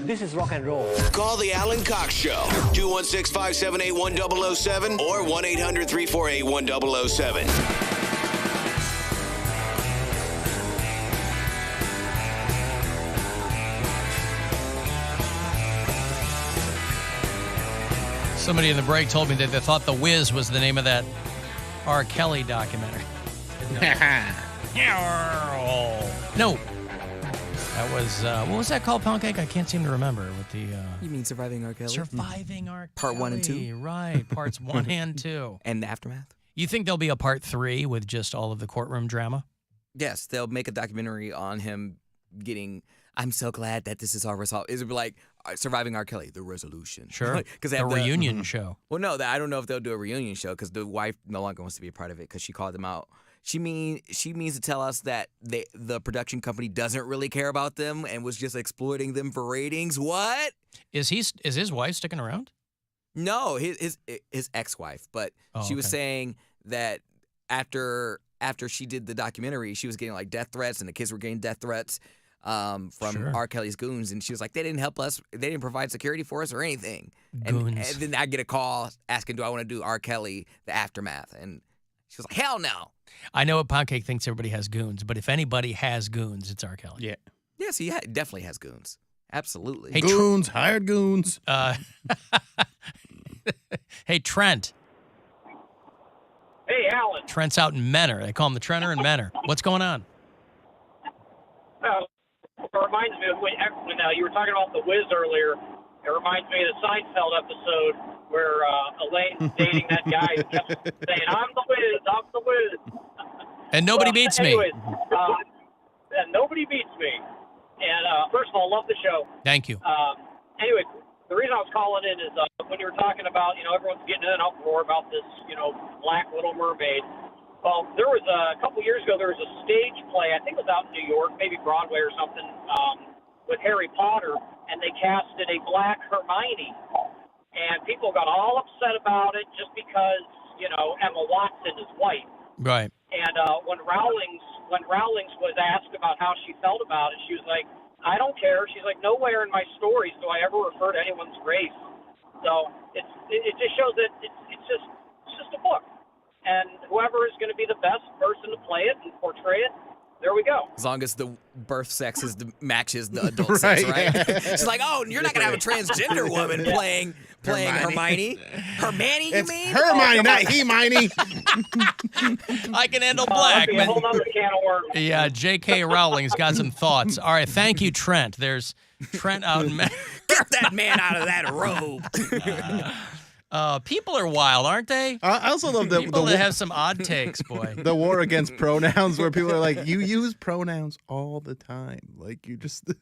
This is rock and roll. Call the Alan Cox Show. 216-578-1007 or 1-800-348-1007. Somebody in the break told me that they thought The Wiz was the name of that R. Kelly documentary. No. That was, what was that called, Poundcake? I can't seem to remember. With the You mean Surviving R. Kelly? Surviving R. Kelly. Part 1 and 2? Right, parts 1 and 2. And the aftermath? You think there'll be a part 3 with just all of the courtroom drama? Yes, they'll make a documentary on him getting... I'm so glad that this is our result. It'll be like Surviving R. Kelly, the resolution. Sure. Because a reunion show. Well, no, I don't know if they'll do a reunion show because the wife no longer wants to be a part of it because she called them out. She means to tell us that the production company doesn't really care about them and was just exploiting them for ratings. What? Is his wife sticking around? No, his ex-wife. But she was saying that after she did the documentary, she was getting like death threats and the kids were getting death threats. From R. Kelly's goons, and she was like, they didn't help us, they didn't provide security for us or anything. And then I get a call asking, do I want to do R. Kelly, the aftermath? And she was like, hell no. I know Poundcake thinks everybody has goons, but if anybody has goons, it's R. Kelly. Yeah. Yes, he definitely has goons. Absolutely. Hey, goons, hired goons. Hey, Trent. Hey, Alan. Trent's out in Menor. They call him the Trenter in Menor. What's going on? It reminds me of when you were talking about The Wiz earlier. It reminds me of the Seinfeld episode where Elaine's dating that guy who kept saying, I'm the Wiz, I'm the Wiz. And nobody beats me. And nobody beats me. And first of all, love the show. Thank you. Anyway, the reason I was calling in is when you were talking about, everyone's getting in an uproar about this, Black Little Mermaid. Well, there was a couple years ago, there was a stage play, I think it was out in New York, maybe Broadway or something, with Harry Potter, and they casted a black Hermione. And people got all upset about it just because, Emma Watson is white. Right. And when Rowling was asked about how she felt about it, she was like, I don't care. She's like, nowhere in my stories do I ever refer to anyone's race. So it just shows that it's just a book. And whoever is going to be the best person to play it and portray it, there we go. As long as the birth sex matches the adult sex, right? Yeah. It's like, oh, you're not going to have a transgender woman playing Hermione. Hermione, you mean? Hermione, not He-Mione. I can handle black. A whole other can of worms. Yeah, J.K. Rowling's got some thoughts. All right, thank you, Trent. There's Trent out in Menor. Get that man out of that robe. People are wild, aren't they? I also love the People that have some odd takes, boy. The war against pronouns, where people are like, you use pronouns all the time. Like, you just...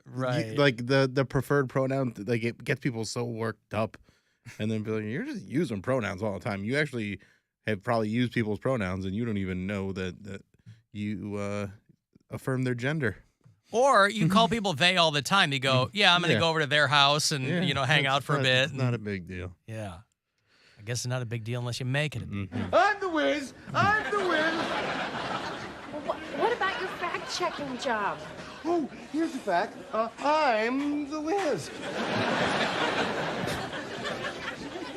Right. Like, the preferred pronoun, like, it gets people so worked up. And then be like, you're just using pronouns all the time. You actually have probably used people's pronouns, and you don't even know that you affirm their gender. Or you call people they all the time. You go, I'm going to go over to their house and, hang out for a bit. It's not a big deal. Yeah. I guess it's not a big deal unless you make it a big deal. I'm the Wiz. I'm the Wiz. What about your fact-checking job? Oh, here's the fact. I'm the Wiz.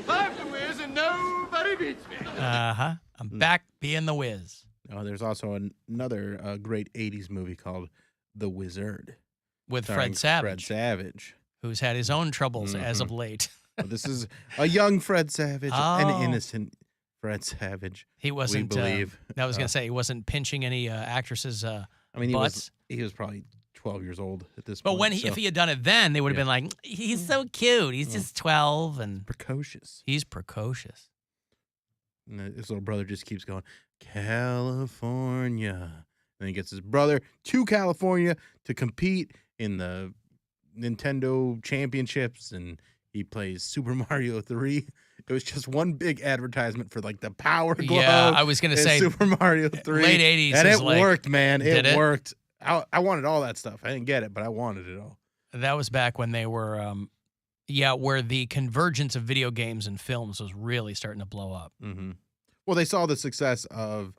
I'm the Wiz and nobody beats me. Uh-huh. I'm back being the Wiz. Oh, there's also another great 80s movie called The Wizard. With starring Fred Savage. Fred Savage. Who's had his own troubles as of late. Well, this is a young Fred Savage, an Oh. innocent Fred Savage. He wasn't, we believe. I was going to say, he wasn't pinching any actresses' butts. He was probably 12 years old at this But point. when if he had done it then, they would have been like, he's so cute. He's just 12 and precocious. He's precocious. And his little brother just keeps going, California. And he gets his brother to California to compete in the Nintendo Championships, and he plays Super Mario 3. It was just one big advertisement for like the Power Glove. Yeah, I was going to say Super Mario 3. Late 80s. And it like, worked, man. It worked. I wanted all that stuff. I didn't get it, but I wanted it all. That was back when they were, where the convergence of video games and films was really starting to blow up. Mm-hmm. Well, they saw the success of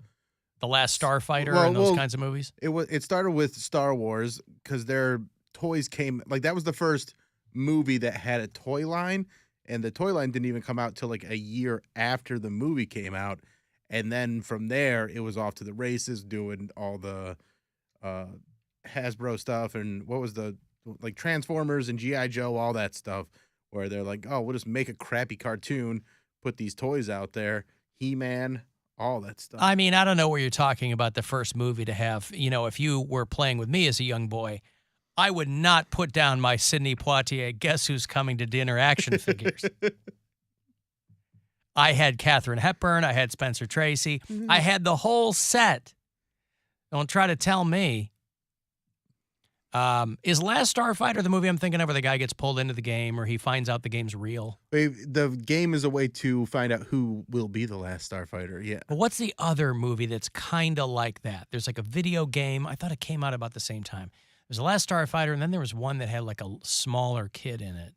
The Last Starfighter and those kinds of movies. It started with Star Wars because they're toys came, like that was the first movie that had a toy line, and the toy line didn't even come out till like a year after the movie came out. And then from there, it was off to the races, doing all the Hasbro stuff, and what was the, like Transformers and G.I. Joe, all that stuff, where they're like, oh, we'll just make a crappy cartoon, put these toys out there, He-Man, all that stuff. I mean, I don't know what you're talking about, the first movie to have, you know, if you were playing with me as a young boy, I would not put down my Sidney Poitier, Guess Who's Coming to Dinner action figures. I had Katharine Hepburn. I had Spencer Tracy. Mm-hmm. I had the whole set. Don't try to tell me. Is Last Starfighter the movie I'm thinking of where the guy gets pulled into the game or he finds out the game's real? The game is a way to find out who will be the last Starfighter, yeah. But what's the other movie that's kind of like that? There's like a video game. I thought it came out about the same time. There's The Last Starfighter, and then there was one that had like a smaller kid in it.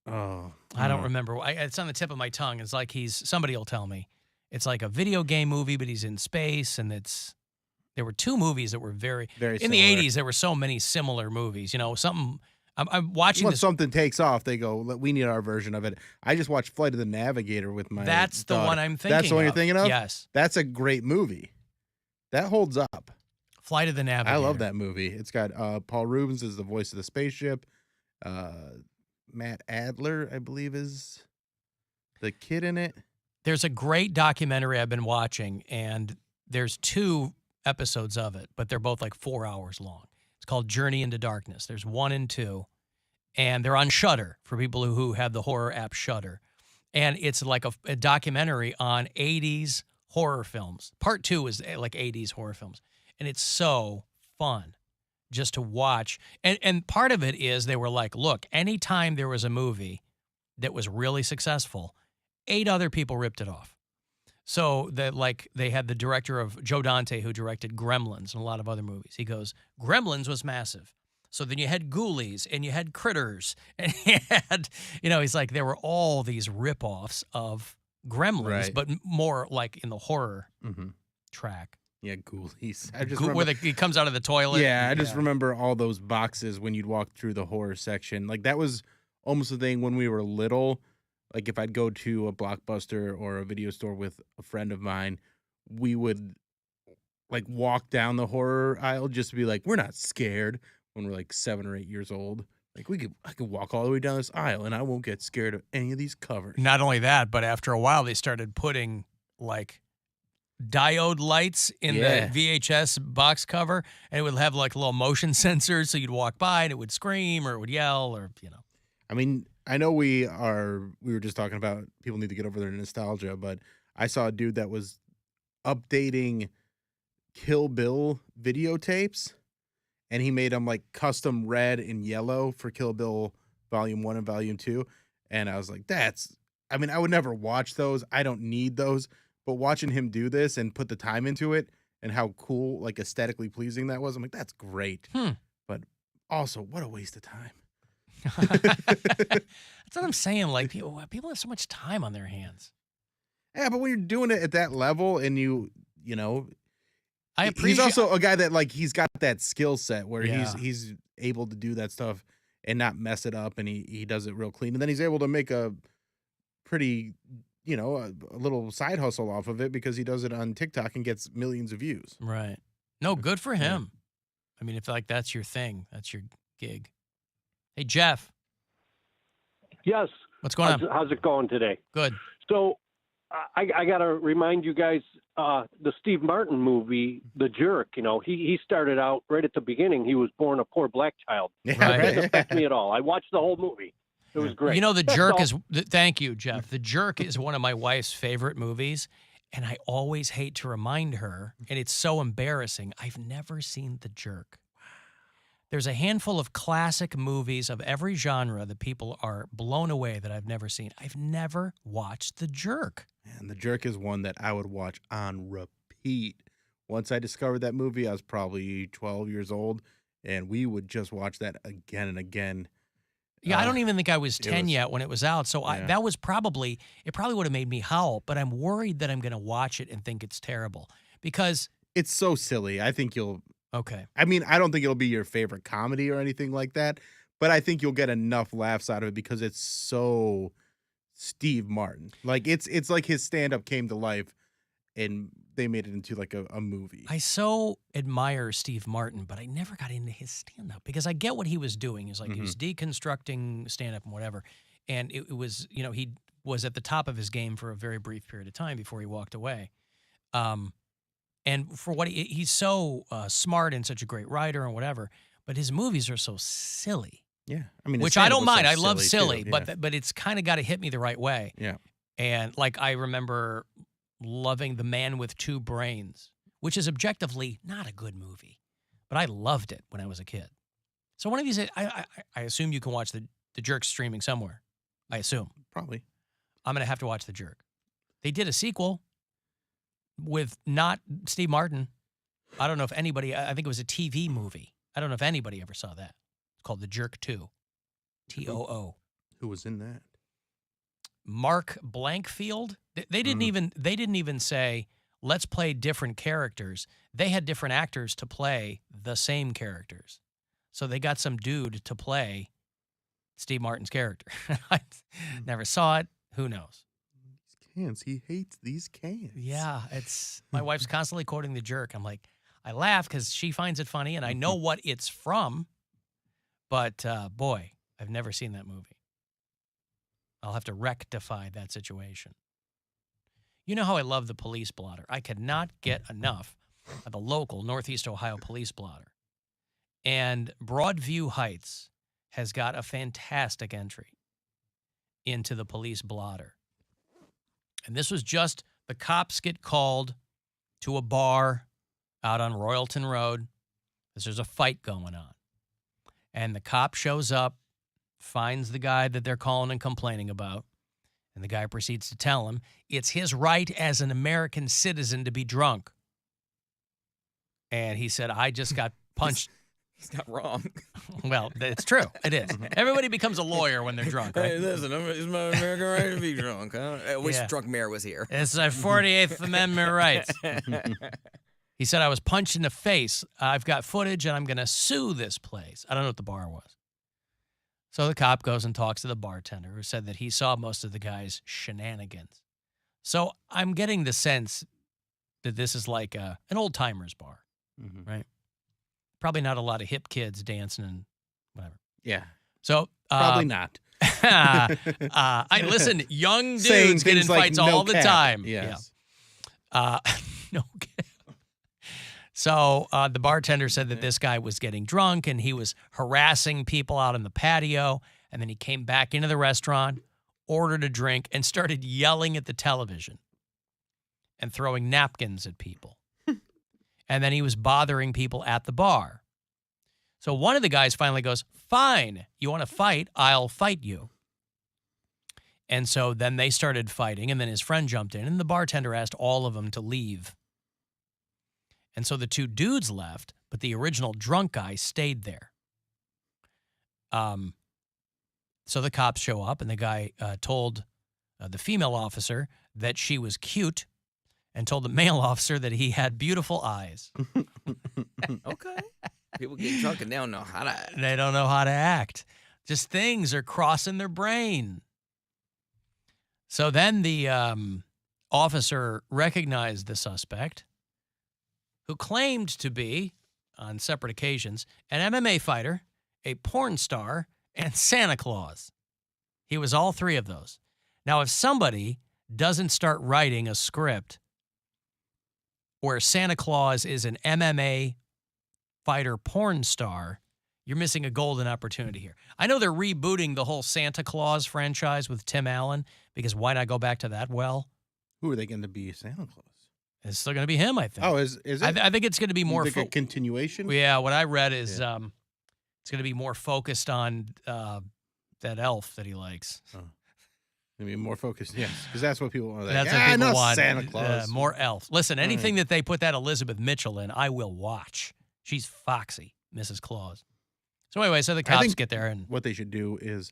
Oh. I don't remember. It's on the tip of my tongue. It's like somebody will tell me. It's like a video game movie, but he's in space, and there were two movies that were very Very in the similar. 80s, there were so many similar movies. You know, something, I'm watching Once this. something takes off, they go, we need our version of it. I just watched Flight of the Navigator with my That's the daughter. one I'm thinking That's the one of. you're thinking of? Yes. That's a great movie. That holds up. Flight of the Navigator. I love that movie. It's got Paul Rubens as the voice of the spaceship. Matt Adler, I believe, is the kid in it. There's a great documentary I've been watching, and there's 2 episodes of it, but they're both like 4 hours long. It's called Journey into Darkness. There's 1 and 2, and they're on Shudder for people who have the horror app Shudder. And it's like a documentary on 80s horror films. Part 2 is like 80s horror films. And it's so fun just to watch. And part of it is they were like, look, anytime there was a movie that was really successful, 8 other people ripped it off. So they had the director of Joe Dante who directed Gremlins and a lot of other movies. He goes, Gremlins was massive. So then you had Ghoulies and you had Critters and you had, he's like, there were all these ripoffs of Gremlins, Right. but more like in the horror track. Yeah, Ghoulies. I just Where remember, he comes out of the toilet. yeah, I just remember all those boxes when you'd walk through the horror section. Like that was almost the thing when we were little. Like if I'd go to a Blockbuster or a video store with a friend of mine, we would like walk down the horror aisle just to be like, we're not scared when we're like 7 or 8 years old. Like I could walk all the way down this aisle and I won't get scared of any of these covers. Not only that, but after a while they started putting like diode lights in Yeah. the VHS box cover, and it would have like little motion sensors, so you'd walk by and it would scream or it would yell or. I mean, I know we were just talking about people need to get over their nostalgia, but I saw a dude that was updating Kill Bill videotapes, and he made them like custom red and yellow for Kill Bill Volume 1 and Volume 2. And I was like, I mean, I would never watch those. I don't need those. But watching him do this and put the time into it and how cool, like aesthetically pleasing that was, I'm like, that's great. But also, what a waste of time. That's what I'm saying. Like people have so much time on their hands. Yeah, but when you're doing it at that level and you know, I appreciate. he's also a guy that like he's got that skill set where Yeah. he's able to do that stuff and not mess it up, and he does it real clean, and then he's able to make a pretty, a little side hustle off of it because he does it on TikTok and gets millions of views. Right. No, good for him. I mean, if like that's your thing, that's your gig. Hey, Jeff. Yes. What's going on? How's it going today? Good. So I got to remind you guys, the Steve Martin movie, The Jerk, he started out right at the beginning. He was born a poor black child. Yeah, Right. It didn't affect me at all. I watched the whole movie. It was great. The That's Jerk all. is. Thank you, Jeff. The Jerk is one of my wife's favorite movies, and I always hate to remind her, and it's so embarrassing. I've never seen The Jerk. There's a handful of classic movies of every genre that people are blown away that I've never seen. I've never watched The Jerk. And The Jerk is one that I would watch on repeat. Once I discovered that movie, I was probably 12 years old, and we would just watch that again and again. Yeah, I don't even think I was 10 was- yet when it was out. So Yeah. that was it probably would have made me howl, but I'm worried that I'm going to watch it and think it's terrible because, It's so silly. I think you'll Okay. I mean, I don't think it'll be your favorite comedy or anything like that, but I think you'll get enough laughs out of it because it's so Steve Martin. Like it's like his stand-up came to life and they made it into like a movie. I so admire Steve Martin, but I never got into his stand-up because I get what he was doing. He's like he was deconstructing stand-up and whatever. And it was, you know, he was at the top of his game for a very brief period of time before he walked away. And for what he's so smart and such a great writer and whatever, but his movies are so silly. Yeah, I mean, which I don't mind. So I love silly, too, yeah. but it's kind of got to hit me the right way. Yeah, and like I remember loving The Man with Two Brains, which is objectively not a good movie, but I loved it when I was a kid. So one of these, I assume you can watch the Jerk streaming somewhere. I assume probably. I'm gonna have to watch The Jerk. They did a sequel with not Steve Martin. I don't know if anybody. I think it was a TV movie. I don't know if anybody ever saw that. It's called The Jerk 2. TOO. Who was in that? Mark Blankfield. They didn't even say let's play different characters. They had different actors to play the same characters. So they got some dude to play Steve Martin's character. I never saw it. Who knows? These cans. He hates these cans. Yeah, it's my wife's constantly quoting The Jerk. I'm like, I laugh because she finds it funny and I know what it's from. But boy, I've never seen that movie. I'll have to rectify that situation. You know how I love the police blotter. I could not get enough of the local Northeast Ohio police blotter. And Broadview Heights has got a fantastic entry into the police blotter. And this was just the cops get called to a bar out on Royalton Road because there's a fight going on. And the cop shows up, finds the guy that they're calling and complaining about, and the guy proceeds to tell him it's his right as an American citizen to be drunk. And he said, I just got punched. He's not wrong. Well, it's true. It is. Everybody becomes a lawyer when they're drunk, right? Hey, listen, it's my American right to be drunk. Huh? I wish Yeah. Drunk Mayor was here. It's our 48th Amendment rights. He said, I was punched in the face. I've got footage, and I'm going to sue this place. I don't know what the bar was. So the cop goes and talks to the bartender, who said that he saw most of the guy's shenanigans. So I'm getting the sense that this is like an old-timers bar, right? Probably not a lot of hip kids dancing and whatever. Yeah. So probably not. I listen. Young Saying dudes get in things like fights no all the cap. time. Yes. Yeah. No cap. So the bartender said that this guy was getting drunk and he was harassing people out on the patio. And then he came back into the restaurant, ordered a drink, and started yelling at the television and throwing napkins at people. And then he was bothering people at the bar. So one of the guys finally goes, fine, you want to fight? I'll fight you. And so then they started fighting, and then his friend jumped in, and the bartender asked all of them to leave. And so the two dudes left, but the original drunk guy stayed there. So the cops show up, and the guy told the female officer that she was cute, and told the male officer that he had beautiful eyes. Okay. People get drunk and they don't know how to act. They don't know how to act. Just things are crossing their brain. So then the officer recognized the suspect, who claimed to be, on separate occasions, an MMA fighter, a porn star, and Santa Claus. He was all three of those. Now, if somebody doesn't start writing a script where Santa Claus is an MMA fighter porn star, you're missing a golden opportunity here. I know they're rebooting the whole Santa Claus franchise with Tim Allen, because why not go back to that well? Who are they going to be Santa Claus? It's still going to be him, I think. Oh, is it? I think it's going to be more... Like a continuation? Yeah, what I read is it's going to be more focused on that elf that he likes. Oh. Maybe more focused, yes, because that's what people want. That's what people want. Santa Claus. More elf. Listen, anything that they put that Elizabeth Mitchell in, I will watch. She's foxy, Mrs. Claus. So anyway, so the cops get there, and what they should do is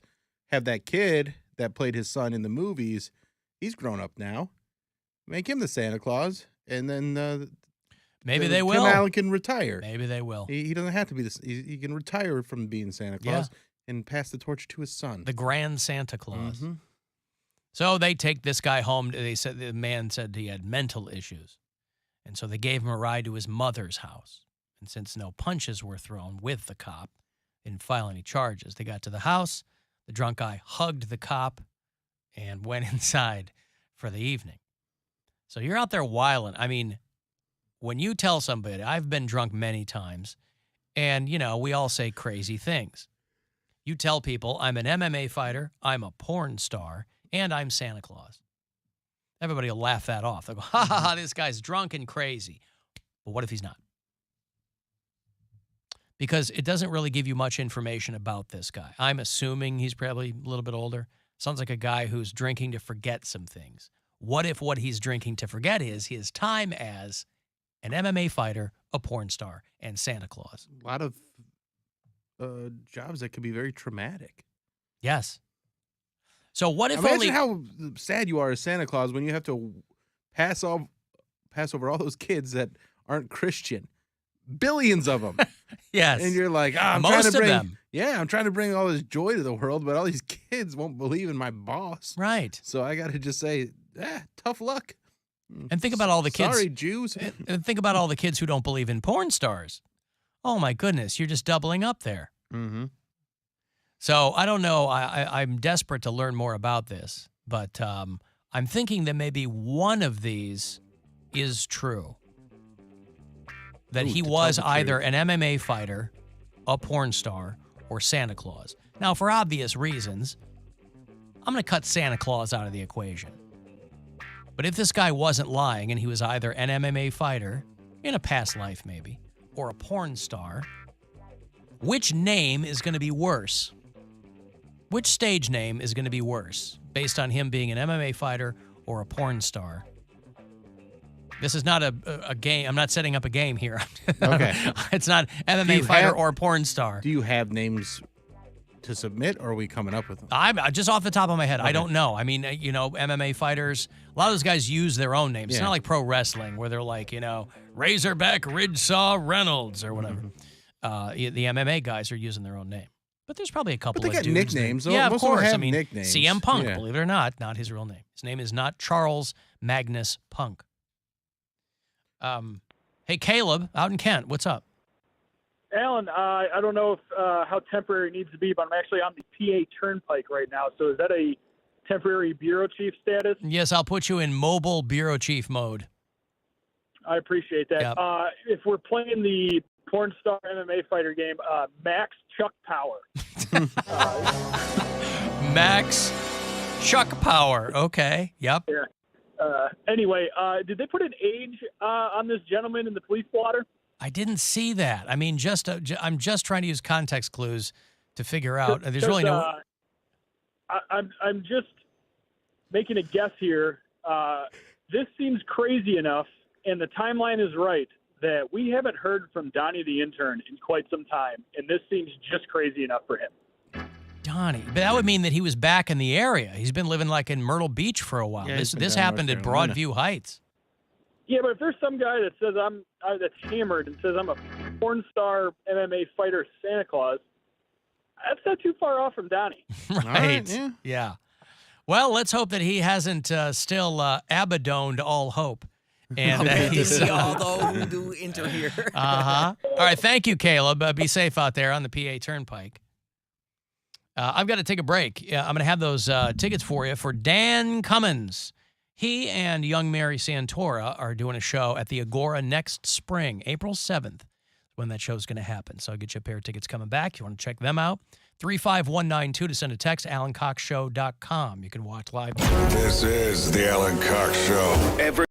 have that kid that played his son in the movies. He's grown up now. Make him the Santa Claus, and then Maybe they will. Tim Allen can retire. Maybe they will. He doesn't have to be this. He can retire from being Santa Claus and pass the torch to his son. The Grand Santa Claus. Mm-hmm. So they take this guy home. They said the man said he had mental issues. And so they gave him a ride to his mother's house. And since no punches were thrown with the cop, they didn't file any charges. They got to the house. The drunk guy hugged the cop and went inside for the evening. So you're out there wilding. I mean, when you tell somebody, I've been drunk many times, and, you know, we all say crazy things. You tell people, I'm an MMA fighter, I'm a porn star, and I'm Santa Claus. Everybody will laugh that off. They'll go, ha, ha, ha, this guy's drunk and crazy. But what if he's not? Because it doesn't really give you much information about this guy. I'm assuming he's probably a little bit older. Sounds like a guy who's drinking to forget some things. What if what he's drinking to forget is his time as an MMA fighter, a porn star, and Santa Claus? A lot of jobs that could be very traumatic. Yes. So what if Imagine only... how sad you are as Santa Claus when you have to pass over all those kids that aren't Christian. Billions of them. Yes. And you're like, I'm most trying to bring, of them. Yeah, I'm trying to bring all this joy to the world, but all these kids won't believe in my boss. Right. So I got to just say, tough luck. And think about all the kids. Sorry, Jews. And think about all the kids who don't believe in porn stars. Oh, my goodness. You're just doubling up there. Mm-hmm. So I don't know. I'm desperate to learn more about this, but I'm thinking that maybe one of these is true. That he was either an MMA fighter, a porn star, or Santa Claus. Now, for obvious reasons, I'm going to cut Santa Claus out of the equation. But if this guy wasn't lying and he was either an MMA fighter, in a past life maybe, or a porn star, which name is going to be worse? Which stage name is going to be worse based on him being an MMA fighter or a porn star? This is not a game. I'm not setting up a game here. Okay. It's not MMA fighter or porn star. Do you have names to submit, or are we coming up with them? I'm just off the top of my head. Okay. I don't know. I mean, you know, MMA fighters, a lot of those guys use their own names. It's not like pro wrestling where they're like, you know, Razorback Ridgesaw Reynolds or whatever. The MMA guys are using their own name. But there's probably a couple But they of got dudes nicknames. Yeah, of course. Have I mean, nicknames. CM Punk, Yeah. believe it or not his real name. His name is not Charles Magnus Punk. Hey, Caleb, out in Kent, what's up? Alan, I don't know if how temporary it needs to be, but I'm actually on the PA Turnpike right now. So is that a temporary bureau chief status? Yes, I'll put you in mobile bureau chief mode. I appreciate that. Yep. If we're playing the porn star MMA fighter game, Max Chuck Power. Max Chuck Power. Okay. Yep. Yeah. Anyway, did they put an age on this gentleman in the police blotter? I didn't see that. I mean, I'm just trying to use context clues to figure out. There's really no. I'm just making a guess here. This seems crazy enough, and the timeline is right, that we haven't heard from Donnie the intern in quite some time, and this seems just crazy enough for him. Donnie, but that would mean that he was back in the area. He's been living like in Myrtle Beach for a while. Yeah, This happened at Broadview Heights. Yeah, but if there's some guy that says that's hammered and says I'm a porn star MMA fighter Santa Claus, that's not too far off from Donnie. Right. Yeah. Well, let's hope that he hasn't still abandoned all hope. And he's although who do enter here. All right. Thank you, Caleb. Be safe out there on the PA Turnpike. I've got to take a break. I'm going to have those tickets for you for Dan Cummins. He and young Mary Santora are doing a show at the Agora next spring, April 7th, when that show's going to happen. So I'll get you a pair of tickets coming back. You want to check them out? 35192 to send a text, AlanCoxShow.com. You can watch live. This is the Alan Cox Show.